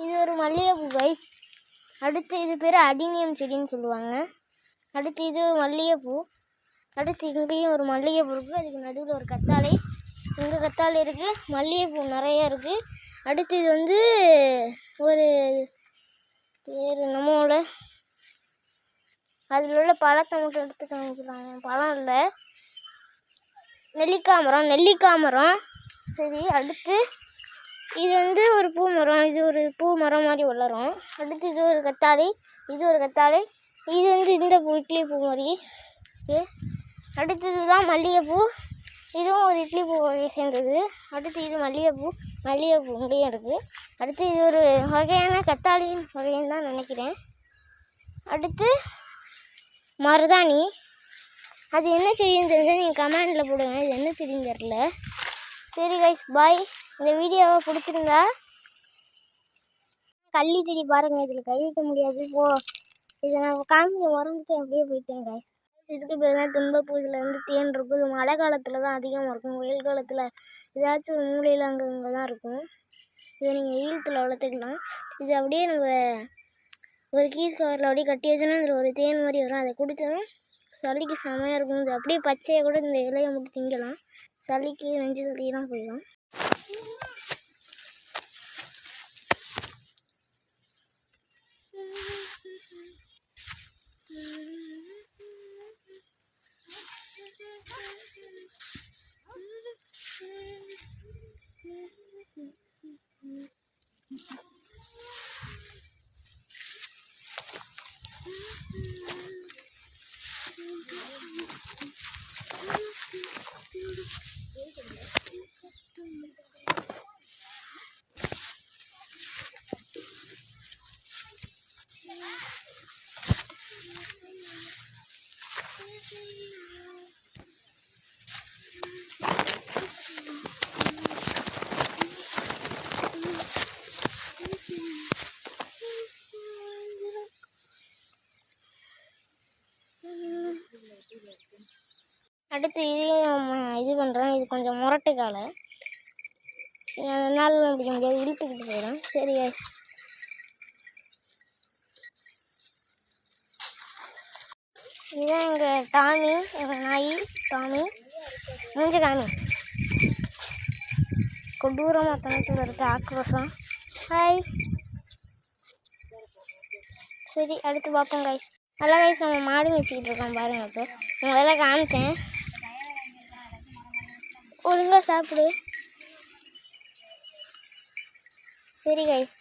இது ஒரு மல்லிகைப்பூ கைஸ். அடுத்து இது பேர் அடினியம் செடின்னு சொல்லுவாங்க. அடுத்து இது மல்லிகைப்பூ. அடுத்து இங்கேயும் ஒரு மல்லிகைப்பூ இருக்குது. அதுக்கு நடுவில் ஒரு கத்தாழை. இங்கே கத்தாழை இருக்குது, மல்லிகைப்பூ நிறைய இருக்குது. அடுத்து இது வந்து ஒரு பேர் நம்மளோட அதில் உள்ள பழத்தை மட்டும் எடுத்து காமிக்கிறாங்க. பழம் இல்லை, நெல்லிக்காய் மரம். சரி, அடுத்து இது வந்து ஒரு பூ மரம். இது ஒரு பூ மரம் மாதிரி வளரும். அடுத்து இது ஒரு கத்தாழை, இது ஒரு கத்தாழை. இது வந்து இந்த பூ இட்லி பூ மாதிரி இருக்குது. அடுத்தது தான் மல்லிகைப்பூ. இதுவும் ஒரு இட்லி பூ வகையை சேர்ந்தது. அடுத்து இது மல்லிகைப்பூ இங்கேயும் இருக்குது. அடுத்து இது ஒரு வகையான கத்தாழையின் வகைன்னு தான் நினைக்கிறேன். அடுத்து மருதாணி. அது என்ன செடின்னு தெரிஞ்சால் நீங்கள் கமெண்டில் போடுங்க. இது என்ன செடின்னு தெரில. சரி கைஸ், பாய். இந்த வீடியோவை பிடிச்சிருந்தா கள்ளி செடி பாருங்கள், இதில் கை வைக்க முடியாது. இதை நான் காமிக்க மறந்துட்டு அப்படியே போயிட்டேன் கைஸ். இதுக்கு பேர் தான் துன்பப்பூ. இதில் வந்து தேன் இருக்கும். இது மழை காலத்தில் தான் அதிகமாக இருக்கும். வெயில் காலத்தில் ஏதாச்சும் ஒரு மூலையில் அங்கே தான் இருக்கும். இதை நீங்கள் ஈரத்தில் வளர்த்துக்கலாம். இது அப்படியே நம்ம ஒரு கீஸ் கவரில் அப்படியே கட்டி வச்சோன்னா அதில் ஒரு தேன் மாதிரி வரும். அதை குடித்தோன்னா சளிக்கு செமையாக இருக்கும். இது அப்படியே பச்சையை கூட இந்த இலையை மட்டும் திங்கலாம். சளிக்கு நெஞ்சு சளியெல்லாம் போயிடும். அடுத்து இதையும் இது பண்ணுறேன். இது கொஞ்சம் முரட்டு காலை, என்னால் பிடிக்க முடியாது, இழுத்துக்கிட்டு போயிடும். சரி, இதுதான் எங்கள் டாமி, எங்கள் நாய் டாமி. மூஞ்ச காமி கொடூரமாக தனத்தில் இருக்க ஆக்ரோஷம். ஹாய். சரி, அடுத்து பார்ப்போம் கைஸ். நல்லா கைஸ், நம்ம மாடு வச்சுக்கிட்டு இருக்கோம் பாருங்கள். இப்போ உங்களெல்லாம் காமிச்சேன். ஒழுங்காக சாப்பிடு. சரி கைஸ்.